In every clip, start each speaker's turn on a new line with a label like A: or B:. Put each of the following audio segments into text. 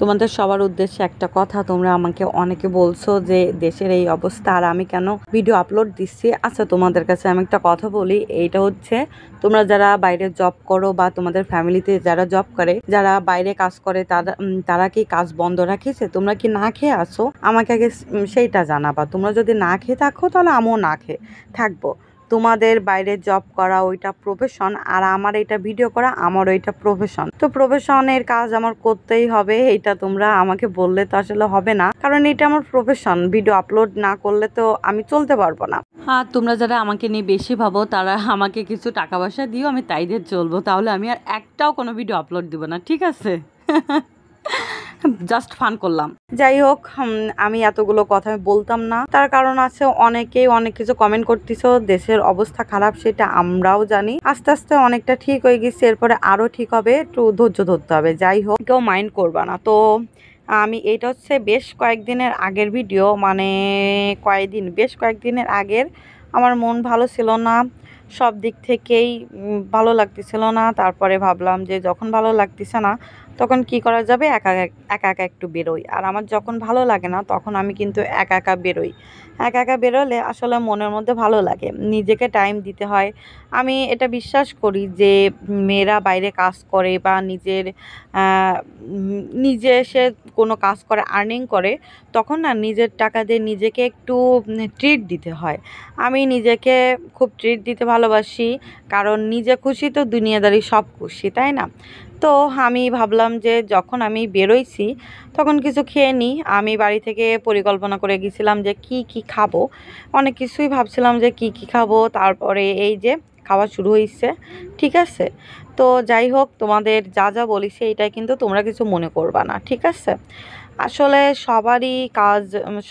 A: তোমাদের সবার উদ্দেশ্যে একটা কথা, তোমরা আমাকে অনেকে বলছো যে দেশের এই অবস্থা আর আমি কেন ভিডিও আপলোড দিচ্ছি। আচ্ছা, তোমাদের কাছে আমি একটা কথা বলি, এইটা হচ্ছে তোমরা যারা বাইরে জব করো বা তোমাদের ফ্যামিলিতে যারা জব করে, যারা বাইরে কাজ করে, তারা কি কাজ বন্ধ রাখিছে? তোমরা কি না খেয়ে আসো? আমাকে আগে সেইটা জানাবা। তোমরা যদি না খেয়ে থাকো তাহলে আমিও না খেয়ে থাকবো। তোমাদের বাইরে জব করা ওইটা প্রফেশন, আর আমার এটা ভিডিও করা আমার ওইটা প্রফেশন। তো প্রফেশনের কাজ আমার করতেই হবে, এটা তোমরা আমাকে বললে তো আসলে হবে না, কারণ এটা আমার প্রফেশন। ভিডিও আপলোড না করলে তো আমি চলতে পারবো না। আর তোমরা যারা আমাকে নিয়ে বেশি ভাবো তারা আমাকে কিছু টাকা পয়সা দিও, আমি তাই দিয়ে চলবো। তাহলে আমি আর একটাও কোনো ভিডিও আপলোড দিব না, ঠিক আছে? জাস্ট ফান করলাম। যাই হোক, আমি এতগুলো কথা বলতাম না, তার কারণ আছে অনেকেই অনেক কিছু কমেন্ট করতেছো। দেশের অবস্থা খারাপ সেটা আমরাও জানি, আস্তে আস্তে অনেকটা ঠিক হয়ে গেছে, এরপরে আরো ঠিক হবে, একটু ধৈর্য ধরতে হবে। যাই হোক, কেউ মাইন্ড করবা না। তো আমি এটা হচ্ছে বেশ কয়েকদিনের আগের ভিডিও, মানে বেশ কয়েকদিনের আগের। আমার মন ভালো ছিল না, সব দিক থেকেই ভালো লাগতেছিল না। তারপরে ভাবলাম যে যখন ভালো লাগতেছে না তখন কি করা যাবে, একা একা একটু বেরোই। আর আমার যখন ভালো লাগে না তখন আমি কিন্তু একা একা বেরোই। একা একা বেরোলে আসলে মনের মধ্যে ভালো লাগে, নিজেকে টাইম দিতে হয়। আমি এটা বিশ্বাস করি যে মেয়েরা বাইরে কাজ করে বা নিজে এসে কোনো কাজ করে, আর্নিং করে, তখন না নিজের টাকা দিয়ে নিজেকে একটু ট্রিট দিতে হয়। আমি নিজেকে খুব ট্রিট দিতে ভালোবাসি, কারণ নিজে খুশি তো দুনিয়াদারি সব খুশি, তাই না? তো আমি ভাবলাম যে যখন আমি বেরোইছি তখন কিছু খেয়ে নিই। আমি বাড়ি থেকে পরিকল্পনা করে গেছিলাম যে কি খাবো, অনেক কিছুই ভাবছিলাম যে কি খাবো। তারপরে এই যে খাওয়া শুরু হয়েছে, ঠিক আছে? তো যাই হোক, তোমাদের যা বলিছে এটাই কিন্তু তোমরা কিছু মনে করবা না, ঠিক আছে? আসলে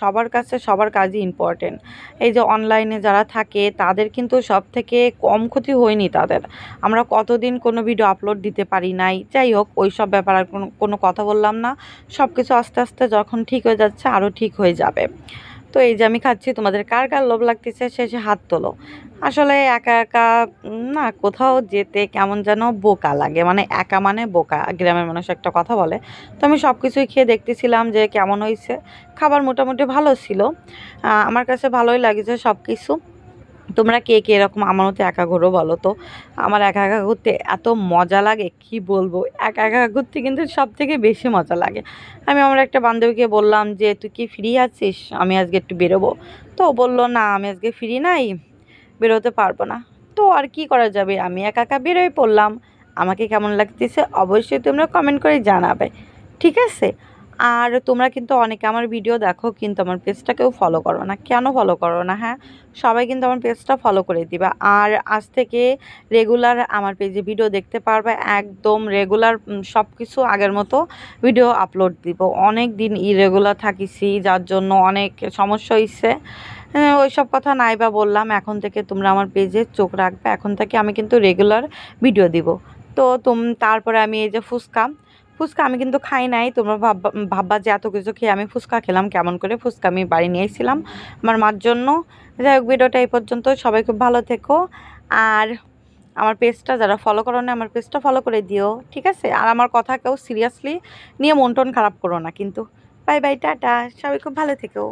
A: সবার কাছে সবার কাজই ইম্পর্টেন্ট। এই যে অনলাইনে যারা থাকে তাদের কিন্তু সব থেকে কম ক্ষতি হয়নি তাদের। আমরা কতদিন কোনো ভিডিও আপলোড দিতে পারি নাই। যাই হোক, ওই সব ব্যাপার আর কোনো কথা বললাম না। সব কিছু আস্তে আস্তে যখন ঠিক হয়ে যাচ্ছে আরও ঠিক হয়ে যাবে। তো এই যে আমি খাচ্ছি, তোমাদের কার কার লোভ লাগতেছে শেষে হাত তোলো। আসলে একা একা না কোথাও যেতে কেমন যেন বোকা লাগে, মানে একা মানে বোকা, গ্রামের মানুষ একটা কথা বলে। তো আমি সব কিছুই খেয়ে দেখতেছিলাম যে কেমন হয়েছে। খাবার মোটামুটি ভালো ছিল, আমার কাছে ভালোই লাগছে সব কিছু। তোমরা কে কে এরকম আমার মতো একা ঘোরো বলো তো? আমার একা একা ঘুরতে এত মজা লাগে কি বলবো। একা একা ঘুরতে কিন্তু সব থেকে বেশি মজা লাগে। আমি আমার একটা বান্ধবীকে বললাম যে তুই কি ফ্রি আছিস, আমি আজকে একটু বেরোবো। তো ও বললো না, আমি আজকে ফ্রি নাই, বেরোতে পারবো না। তো আর কি করা যাবে, আমি একা একা বেরোই পড়লাম। আমাকে কেমন লাগতেছে অবশ্যই তোমরা কমেন্ট করে জানাবে, ঠিক আছে? আর তোমরা কিন্তু অনেকে আমার ভিডিও দেখো কিন্তু আমার পেজটাকেও ফলো করো না। কেন ফলো করো না? হ্যাঁ, সবাই কিন্তু আমার পেজটা ফলো করে দিবা। আর আজ থেকে রেগুলার আমার পেজে ভিডিও দেখতে পারবে, একদম রেগুলার সব কিছু আগের মতো ভিডিও আপলোড দিব। অনেক দিন ইরেগুলার থাকিছি, যার জন্য অনেক সমস্যা হয়েছে। ওই সব কথা নাই বা বললাম, এখন থেকে তোমরা আমার পেজে চোখ রাখবে। এখন থেকে আমি কিন্তু রেগুলার ভিডিও দিব। তো তারপরে আমি এই যে ফুচকা আমি কিন্তু খাই নাই। তোমরা ভাববা যে এত কিছু খেয়ে আমি ফুচকা খেলাম কেমন করে। ফুচকা আমি বাড়ি নিয়ে এসেছিলাম আমার মার জন্য। যাই হোক, ভিডিওটা এই পর্যন্ত। সবাই খুব ভালো থেকো। আর আমার পেজটা যারা ফলো করো না, আমার পেজটা ফলো করে দিও, ঠিক আছে? আর আমার কথা কেউ সিরিয়াসলি নিয়ে মন টন খারাপ করো না কিন্তু। বাই বাই, টাটা, সবাই খুব ভালো থেকো।